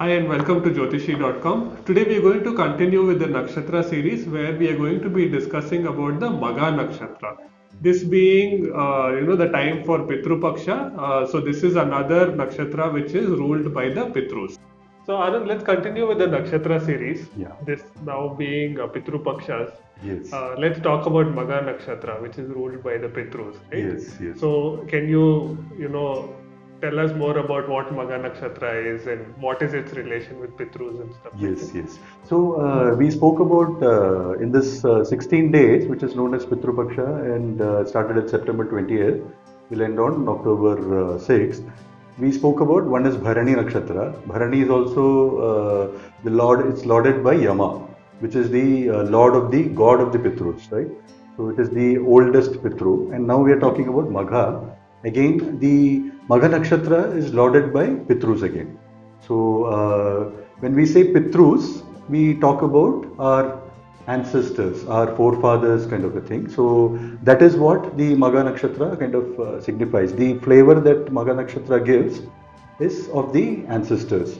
Hi and welcome to Jyotishi.com. Today we are going to continue with the Nakshatra series where we are going to be discussing about the Magha Nakshatra. This being, the time for Pitru Paksha. So this is another Nakshatra which is ruled by the Pitrus. So Anand, let's continue with the Nakshatra series. Yeah. This now being Pitru Pakshas. Yes. Let's talk about Magha Nakshatra, which is ruled by the Pitrus, right? Yes. Yes. So can you, tell us more about what Magha Nakshatra is and what is its relation with Pitrus and stuff like Yes. that? Yes. So we spoke about in this 16 days, which is known as Pitru Paksha, and started at September 20th, will end on October 6th. We spoke about one is Bharani Nakshatra. Bharani is also the Lord. It's lauded by Yama, which is the Lord of the God of the Pitrus, right? So it is the oldest Pitru, and now we are talking about Magha. Again, the Magha Nakshatra is lauded by Pitrus again. So when we say Pitrus, we talk about our ancestors, our forefathers, kind of a thing. So that is what the Magha Nakshatra kind of signifies. The flavor that Magha Nakshatra gives is of the ancestors.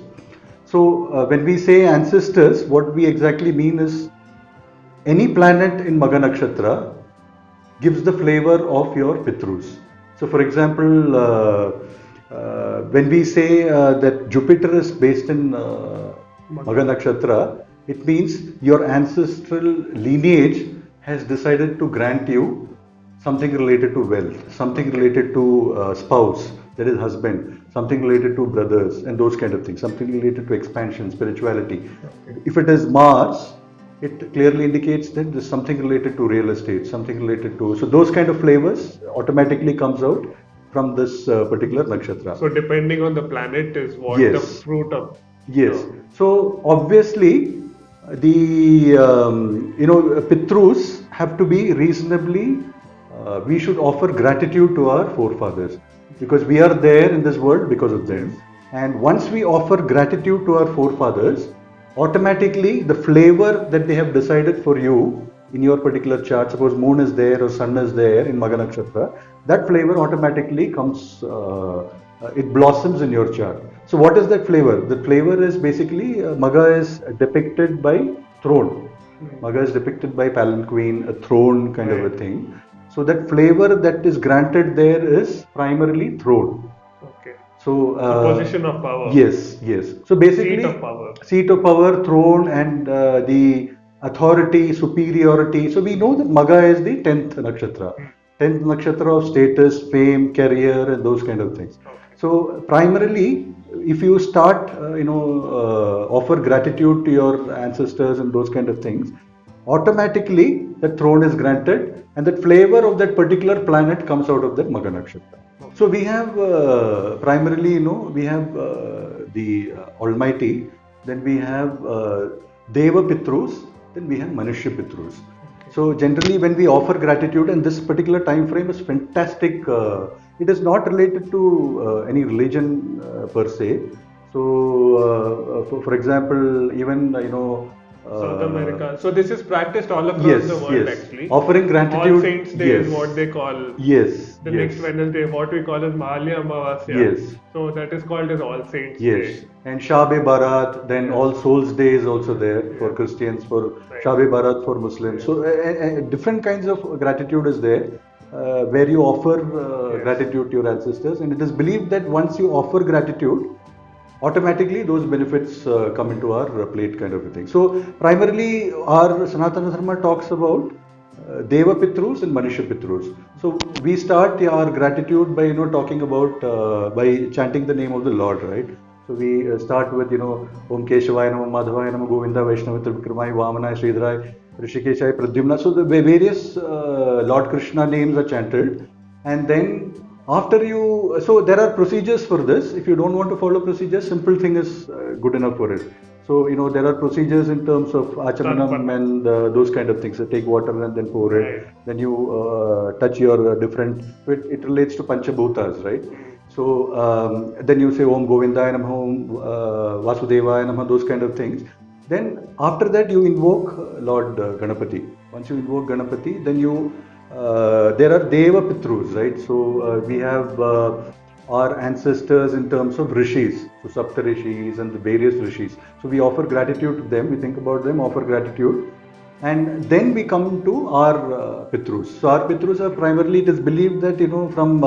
So when we say ancestors, what we exactly mean is any planet in Magha Nakshatra gives the flavor of your Pitrus. So, for example, when we say that Jupiter is based in Magha Nakshatra, it means your ancestral lineage has decided to grant you something related to wealth, something related to spouse, that is husband, something related to brothers, and those kind of things, something related to expansion, spirituality. Okay. If it is Mars, it clearly indicates that there's something related to real estate, something related to, so those kind of flavors automatically comes out from this particular nakshatra. So depending on the planet is what the Yes. fruit of. Yes. So obviously, the Pitrus have to be reasonably. We should offer gratitude to our forefathers because we are there in this world because of them. And once we offer gratitude to our forefathers, automatically the flavor that they have decided for you in your particular chart, suppose moon is there or sun is there in Magha Nakshatra, that flavor automatically comes. It blossoms in your chart. So what is that flavor? The flavor is basically Magha is depicted by throne. Magha is depicted by palanquin, a throne kind of a thing. So that flavor that is granted there is primarily throne. Okay. So The position of power. Yes, yes. So basically, seat of power, throne, and the authority, superiority. So we know that Magha is the 10th nakshatra. 10th nakshatra of status, fame, career, and those kind of things. Okay. So primarily, if you start, offer gratitude to your ancestors and those kind of things, automatically that throne is granted, and that flavor of that particular planet comes out of that Magha nakshatra. So we have primarily, we have the Almighty, then we have Deva Pitrus, then we have Manushya Pitrus. So generally, when we offer gratitude, and this particular time frame is fantastic. It is not related to any religion per se. So, for example, even South America. So this is practiced all across the world actually. Offering gratitude. All Saints Day is what they call. Yes. The next Wednesday, what we call as Mahalya Amavasya. Yes. So that is called as All Saints Yes. Day. And Shab-e Barat, then All Souls Day is also there for Christians, for Shab-e Barat for Muslims. So different kinds of gratitude is there. Where you offer gratitude to your ancestors, and it is believed that once you offer gratitude, automatically those benefits come into our plate, kind of a thing. So primarily our Sanatana Dharma talks about Deva Pitrus and Manushya Pitrus. So we start our gratitude by talking about by chanting the name of the Lord, right? So we start with Om Keshavaya Nama, Madhavaya Nama, Govinda Vaishnava Trivikramaya, Vamana Sridharaya, Rishikeshaya Pradyumna. So the various Lord Krishna names are chanted, and then after you, so there are procedures for this. If you don't want to follow procedures, simple thing is good enough for it. So there are procedures in terms of achamanam and those kind of things. So take water and then pour it. Then you touch your different. It relates to Panchabhutas, right? So then you say Om Govindaya Namah, Om Vasudevaya Namah, those kind of things. Then after that you invoke Lord Ganapati. Once you invoke Ganapati, then you there are Deva Pitrus, right? So we have our ancestors in terms of rishis, so Sapta rishis and the various rishis. So we offer gratitude to them, we think about them, offer gratitude. And then we come to our Pitrus. So our Pitrus are primarily, it is believed that, from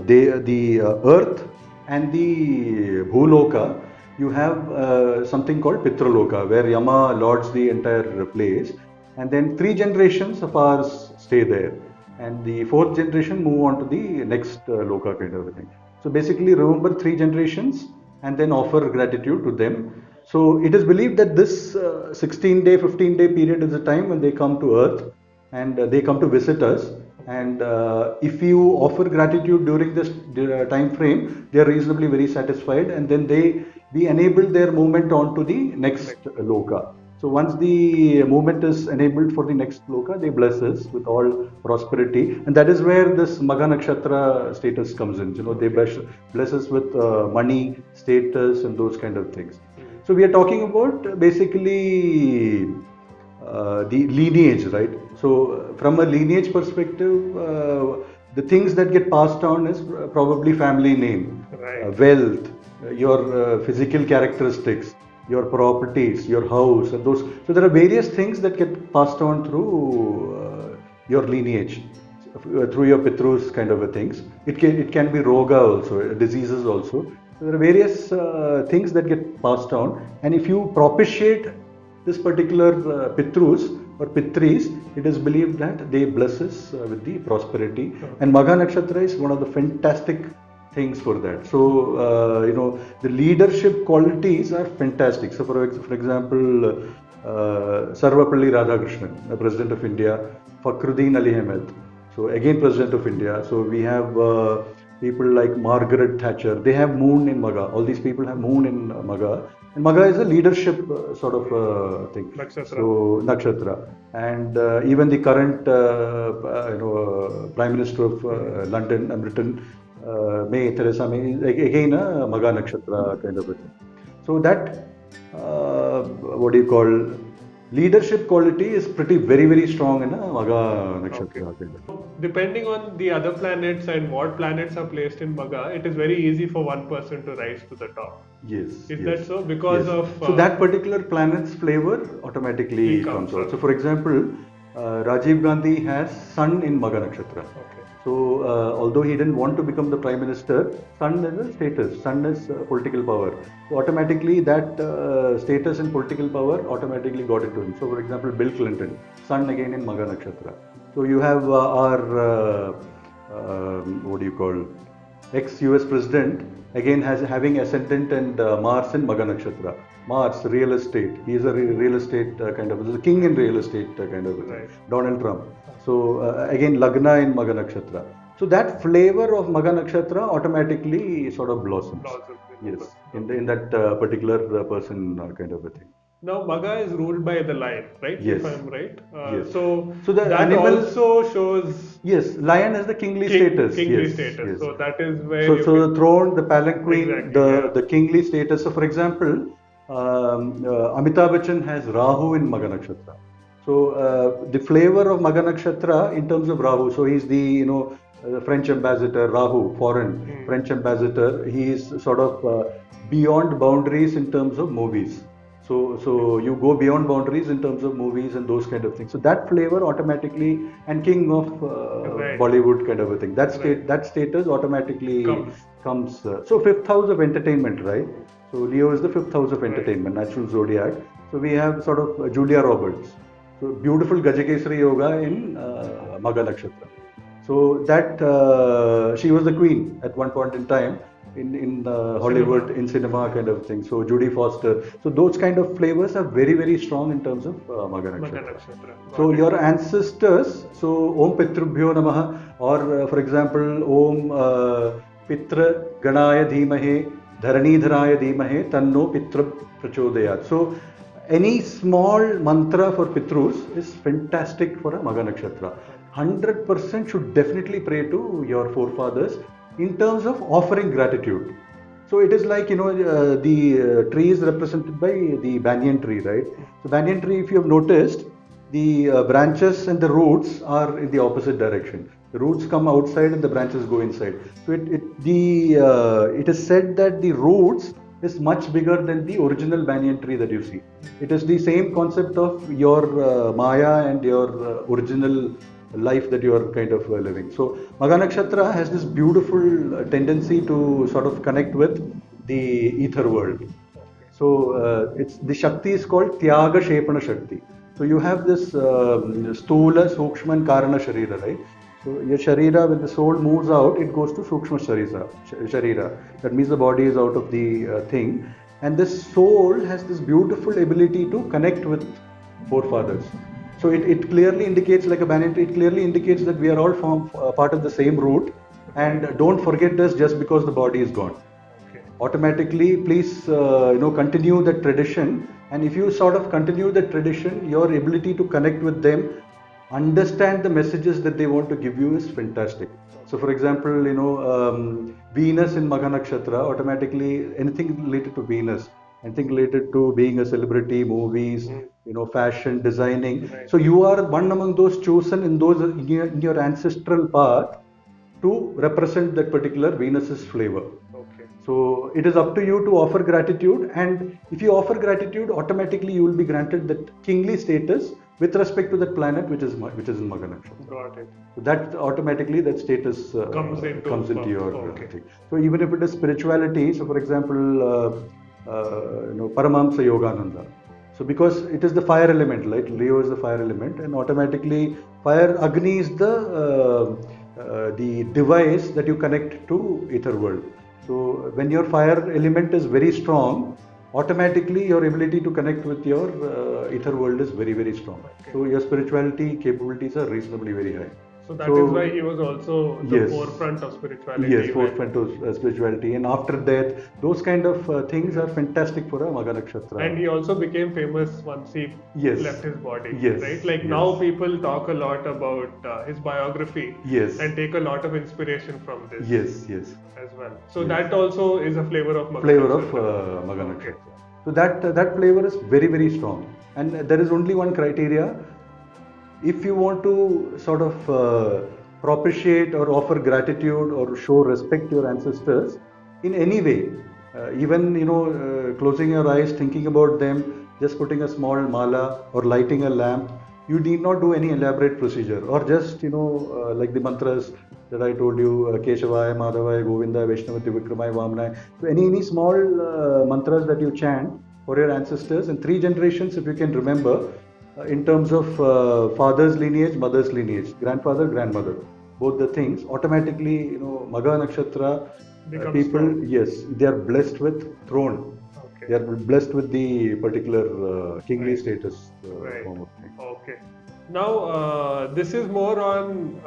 the earth and the Bhuloka, you have something called Pitraloka, where Yama lords the entire place. And then 3 generations of ours stay there. And the 4th generation move on to the next Loka kind of a thing. So basically remember 3 generations and then offer gratitude to them. So it is believed that this 16-day, 15-day period is the time when they come to earth and they come to visit us. And if you offer gratitude during this time frame, they are reasonably very satisfied, and then we enable their movement on to the next Loka. So once the movement is enabled for the next Loka, they bless us with all prosperity, and that is where this Magha Nakshatra status comes in. They bless us with money, status, and those kind of things. So we are talking about basically the lineage, right? So from a lineage perspective, the things that get passed on is probably family name, Right. wealth, your physical characteristics, your properties, your house, and those. So there are various things that get passed on through your lineage, through your Pitrus kind of a things. It can be roga also, diseases also. So there are various things that get passed on, and if you propitiate this particular Pitrus or Pitris, it is believed that they bless us with the prosperity. And Magha Nakshatra is one of the fantastic things for that. So, the leadership qualities are fantastic. So, for example, Sarvapalli Radhakrishnan, the President of India, Fakhruddin Ali Ahmed, so again President of India. So we have people like Margaret Thatcher. They have moon in Magha. All these people have moon in Magha. And Magha is a leadership sort of thing. Nakshatra. So Nakshatra. And even the current Prime Minister of London, Britain, May, Theresa May, again a Magha Nakshatra kind of a thing. So that, what do you call, leadership quality is very, very strong in a Magha Nakshatra. Okay. Depending on the other planets and what planets are placed in Magha, it is very easy for one person to rise to the top. Yes. Is that so? Because of... So that particular planet's flavor automatically comes out. So for example, Rajiv Gandhi has Sun in Magha Nakshatra. Okay. So although he didn't want to become the Prime Minister, Sun is a status, Sun is political power. So automatically that status and political power automatically got into him. So for example, Bill Clinton, Sun again in Magha Nakshatra. So you have our, what do you call, ex-US President again having ascendant and Mars in Magha Nakshatra. Mars, real estate. He is a real estate kind of, the king in real estate kind of, right. Donald Trump. So again, Lagna in Magha Nakshatra. So that flavor of Magha Nakshatra automatically sort of blossoms. Yes, in that particular person kind of a thing. Now Magha is ruled by the lion, right? Yes. If I'm right. Yes. So the that animal also shows... Yes, lion has the kingly status. Kingly yes, status. Yes. So that is where... So the throne, the palanquin, exactly, the kingly status. So for example, Amitabh Bachchan has Rahu in Magha Nakshatra. So the flavor of Magha Nakshatra in terms of Rahu. So he's the French ambassador, Rahu, foreign French ambassador. He is sort of beyond boundaries in terms of movies. So you go beyond boundaries in terms of movies and those kind of things. So that flavor automatically, and king of right. Bollywood kind of a thing. That right. that status automatically comes. So 5th house of entertainment, right? So Leo is the 5th house of entertainment, natural zodiac. So we have sort of Julia Roberts. So beautiful Gajakesari Yoga in Magha Nakshatra. So that she was the queen at one point in time in Hollywood, in cinema kind of thing. So Judy Foster. So those kind of flavors are very, very strong in terms of Magha Nakshatra. So your ancestors, so Om Pitrubhyo Namaha, or for example, Om Pitra Ganaya Dhimahe, Dharani Dharaya Dhimahe, Tanno Pitra Prachodayat. So any small mantra for Pitrus is fantastic for a Magha Nakshatra. 100% should definitely pray to your forefathers in terms of offering gratitude. So it is like, the tree is represented by the banyan tree, right? So banyan tree, if you have noticed, the branches and the roots are in the opposite direction. The roots come outside and the branches go inside. So it is said that the roots is much bigger than the original banyan tree that you see. It is the same concept of your Maya and your original life that you are kind of living. So Magha Nakshatra has this beautiful tendency to sort of connect with the ether world. So it's the Shakti is called Tyaga Shepana Shakti. So you have this Stula, Sukshma and Karana Sharira, right? So your Sharira, when the soul moves out, it goes to Sukshma Sharira. That means the body is out of the thing. And this soul has this beautiful ability to connect with forefathers. So it clearly indicates, like a banyan tree, it clearly indicates that we are all part of the same root, and don't forget us just because the body is gone. Automatically, please continue that tradition, and if you sort of continue that tradition, your ability to connect with them, understand the messages that they want to give you is fantastic. So for example, Venus in Magha Nakshatra, automatically anything related to Venus, anything related to being a celebrity, movies, fashion, designing. Right. So you are one among those chosen in your ancestral path to represent that particular Venus's flavor. Okay. So it is up to you to offer gratitude, and if you offer gratitude, automatically you will be granted that kingly status with respect to that planet which is in Magha Nakshatra. Got it. So that automatically that status Comes into your okay. thing. So even if it is spirituality, so for example, Paramahamsa Yogananda. So because it is the fire element, right? Leo is the fire element, and automatically fire Agni is the device that you connect to ether world. So when your fire element is very strong, automatically your ability to connect with your ether world is very, very strong. Okay. So your spirituality capabilities are reasonably very high. So that is why he was also the Yes. forefront of spirituality. Yes, forefront of spirituality, and after death, those kind of things are fantastic for a Magha Nakshatra. And he also became famous once he Yes. left his body. Yes. Right? Like Yes. now people talk a lot about his biography. Yes. And take a lot of inspiration from this. Yes, yes. As well. So Yes. that also is a flavor of Magha Flavor of Nakshatra. Magha Okay. Nakshatra. So that flavor is very, very strong, and there is only one criteria. If you want to sort of propitiate or offer gratitude or show respect to your ancestors in any way, even closing your eyes, thinking about them, just putting a small mala or lighting a lamp, you need not do any elaborate procedure, or just like the mantras that I told you, Keshavaya, Madhavaya, Govinda, Vaishnavati, Vikramaya, Vamanaya. So any small mantras that you chant for your ancestors, and 3 generations, if you can remember, in terms of father's lineage, mother's lineage, grandfather, grandmother, both the things, automatically, Magha Nakshatra Becomes people, strong. yes, they are blessed with throne. Okay. They are blessed with the particular kingly Right. status Right. form of thing. Okay. Now this is more on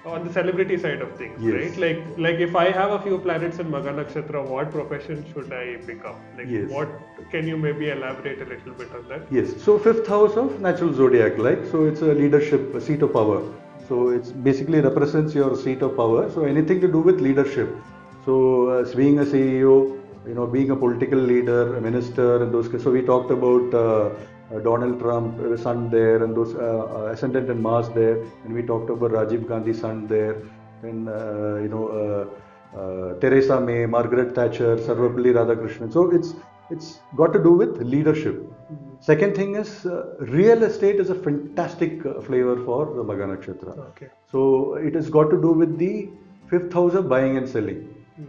on the celebrity side of things, Yes. right? Like if I have a few planets in Magha Nakshatra, what profession should I become? Like Yes. what can you maybe elaborate a little bit on that? Yes, so 5th house of natural zodiac, like, so it's a leadership, a seat of power. So it's basically represents your seat of power. So anything to do with leadership. So being a CEO, being a political leader, a minister, and those. So we talked about Donald Trump, sun there, and those ascendant and Mars there, and we talked about Rajiv Gandhi, sun there, and Theresa May, Margaret Thatcher, Sarvapalli Radhakrishnan. So it's got to do with leadership. Second thing is real estate is a fantastic flavor for the Magha Nakshatra. Okay. So it has got to do with the 5th house of buying and selling.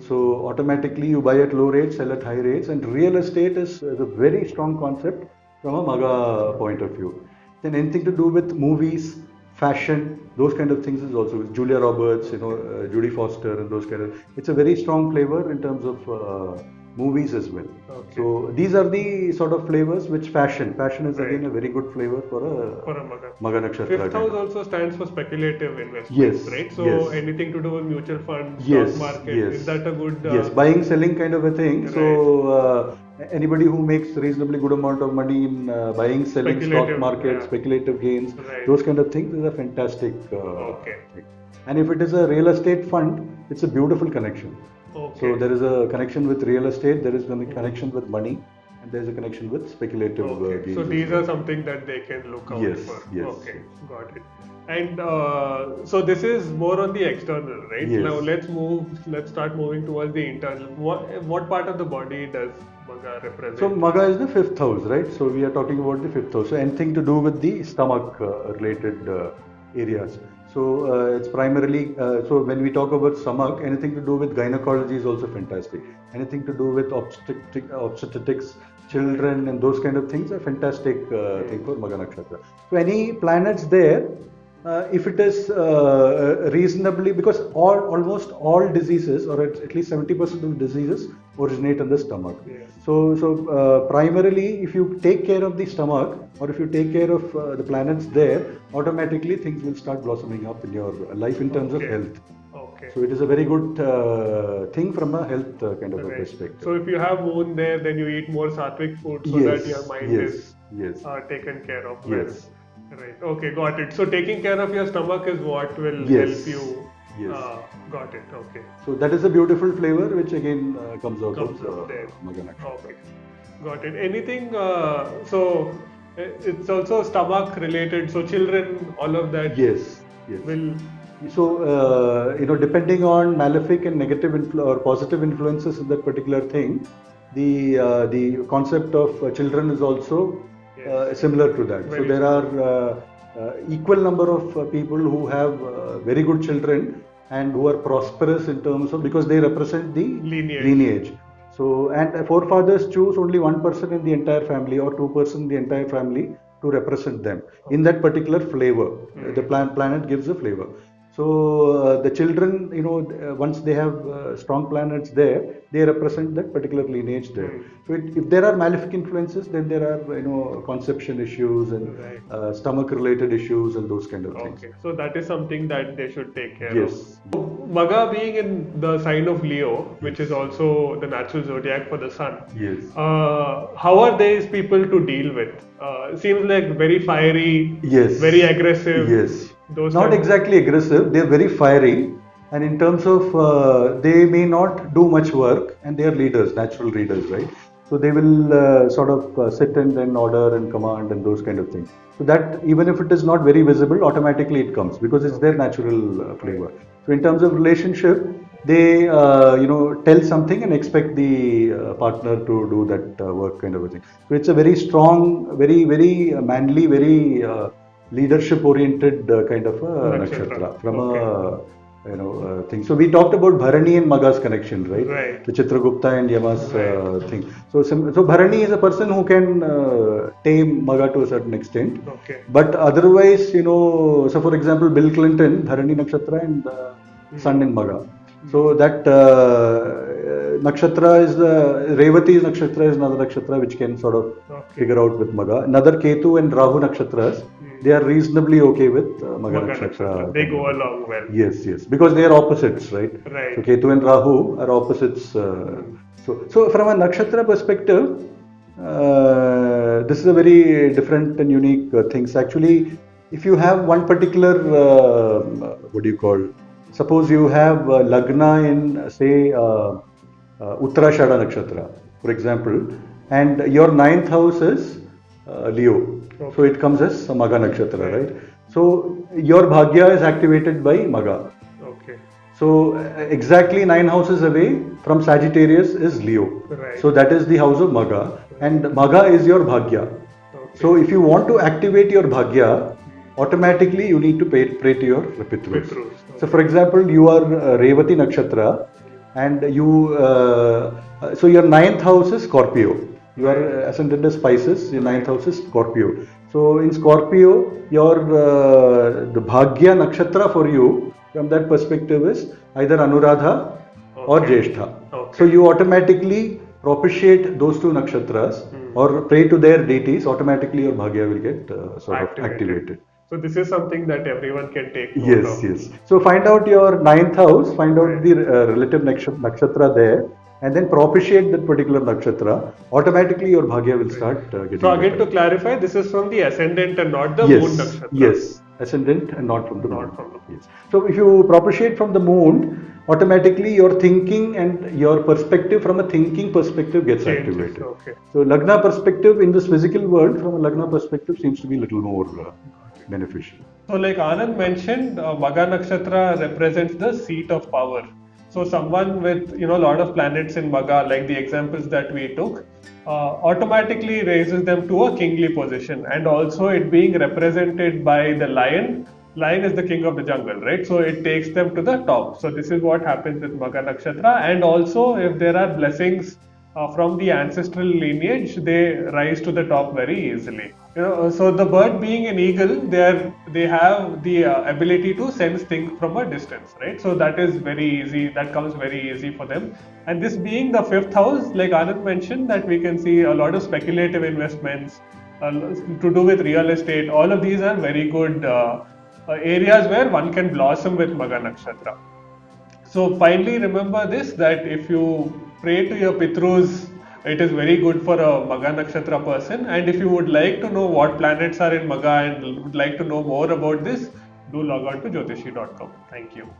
So automatically you buy at low rates, sell at high rates, and real estate is a very strong concept from a Magha point of view. Then anything to do with movies, fashion, those kind of things is also with Julia Roberts, Judy Foster, and those kind of. It's a very strong flavor in terms of movies as well. Okay. So these are the sort of flavors which fashion is Right. again a very good flavor for For a a Magha. Magha Nakshatra. Fifth house also stands for speculative investments, Yes, right? So yes. anything to do with mutual funds, Yes, stock market, yes. is that a good? Yes, buying, selling kind of a thing. Right. So anybody who makes reasonably good amount of money in buying, selling, stock Speculative, market, yeah. speculative gains, Right. those kind of things is a fantastic Okay. thing. And if it is a real estate fund, it's a beautiful connection. Okay. So there is a connection with real estate, there is a connection with money, and there's a connection with speculative Okay, gains. so as these well. are something that they can look out Yes, for. yes. Okay, got it. And so this is more on the external, right? Yes. Now let's start moving towards the internal. What part of the body does Magha represent? So Magha is the fifth house, right? So we are talking about the fifth house. So anything to do with the stomach related areas. So it's primarily, so when we talk about stomach, anything to do with gynecology is also fantastic. Anything to do with obstetrics, children and those kind of things are fantastic thing for Magha Nakshatra. So any planets there, if it is reasonably, because almost all diseases, or at least 70% of diseases originate in the stomach. Yes. So primarily, if you take care of the stomach, or if you take care of the planets there, automatically things will start blossoming up in your life in terms of Okay. health. Okay. So it is a very good thing from a health kind of a Right. perspective. So if you have moon there, then you eat more sattvic food so that your mind is yes. taken care of. Yes. Well. Right. Okay, got it. So taking care of your stomach is what will Yes. help you. Yes. Got it. Okay. So that is a beautiful flavor which again comes out Comes of up there. Magha Nakshatra. Okay. Got it. Anything? So it's also stomach related. So children, all of that Yes. will. So, depending on malefic and negative or positive influences in that particular thing, the concept of children is also Yes. similar to that. Very so there are equal number of people who have very good children and who are prosperous in terms of, because they represent the Lineage. So, and forefathers choose only one person in the entire family or two person in the entire family to represent them in that particular flavor. The planet gives a flavor. So the children, once they have strong planets there, they represent that particular lineage there. So if there are malefic influences, then there are conception issues and Right. stomach-related issues and those kind of things. Okay, so that is something that they should take care Yes. of. Magha being in the sign of Leo, which is also the natural zodiac for the sun. Yes. How are these people to deal with? Seems like very fiery, Yes. very aggressive. Yes. Those Not kind of- exactly aggressive. They are very fiery, and in terms of they may not do much work, and they are leaders, natural leaders, right? So they will sort of sit and then order and command and those kind of things. So that even if it is not very visible, automatically it comes because it's their natural flavor. So in terms of relationship, they tell something and expect the partner to do that work kind of a thing. So it's a very strong, very very manly, very leadership oriented kind of a nakshatra from a thing. So we talked about Bharani and Magha's connection, right? Right. The Chitragupta and Yama's Right. thing. So Bharani is a person who can tame Magha to a certain extent. Okay. But otherwise, so for example, Bill Clinton, Bharani Nakshatra and Sun in Magha. So that nakshatra is Revati nakshatra is another nakshatra which can sort of figure out with Magha. Another Ketu and Rahu nakshatras, they are reasonably okay with Magha nakshatra. They go along well. Yes, because they are opposites, right? Right. So Ketu and Rahu are opposites. So from a nakshatra perspective, this is a very different and unique things. Actually, if you have one particular, suppose you have Lagna in, say, Uttarashada Nakshatra, for example, and your ninth house is Leo. Okay. So it comes as Magha Nakshatra, right? So your Bhagya is activated by Magha. Okay. So exactly 9 houses away from Sagittarius is Leo. Right. So that is the house of Magha, and Magha is your Bhagya. Okay. So if you want to activate your Bhagya, automatically you need to pray to your Pitrus. Pitrus, So for example, you are Revati Nakshatra, and you, so your 9th house is Scorpio. You are ascendant as Pisces, your 9th house is Scorpio. So in Scorpio, your the Bhagya Nakshatra for you, from that perspective, is either Anuradha or Jeshtha. Okay. So you automatically propitiate those two nakshatras or pray to their deities, automatically your Bhagya will get sort of activated. So this is something that everyone can take note of. Yes. So find out your 9th house, find out the relative nakshatra there, and then propitiate that particular nakshatra. Automatically your Bhagya will start getting So again, better. to clarify, this is from the ascendant and not the moon nakshatra. Yes. ascendant and not from the Not moon. from the moon. Yes. So if you propitiate from the moon, automatically your thinking and your perspective from a thinking perspective gets Changes, activated. okay. So Lagna perspective in this physical world, from a Lagna perspective, seems to be a little more beneficial. So, like Anand mentioned, Magha Nakshatra represents the seat of power. So, someone with a lot of planets in Magha, like the examples that we took, automatically raises them to a kingly position. And also, it being represented by the lion. Lion is the king of the jungle, right? So it takes them to the top. So this is what happens with Magha Nakshatra. And also, if there are blessings from the ancestral lineage, they rise to the top very easily. So the bird being an eagle, they have the ability to sense things from a distance, right? So that is very easy. That comes very easy for them. And this being the fifth house, like Anand mentioned, that we can see a lot of speculative investments to do with real estate. All of these are very good areas where one can blossom with Magha Nakshatra. So finally remember this, that if you pray to your Pitrus, it is very good for a Magha Nakshatra person. And if you would like to know what planets are in Magha and would like to know more about this, do log on to jyotishi.com. Thank you.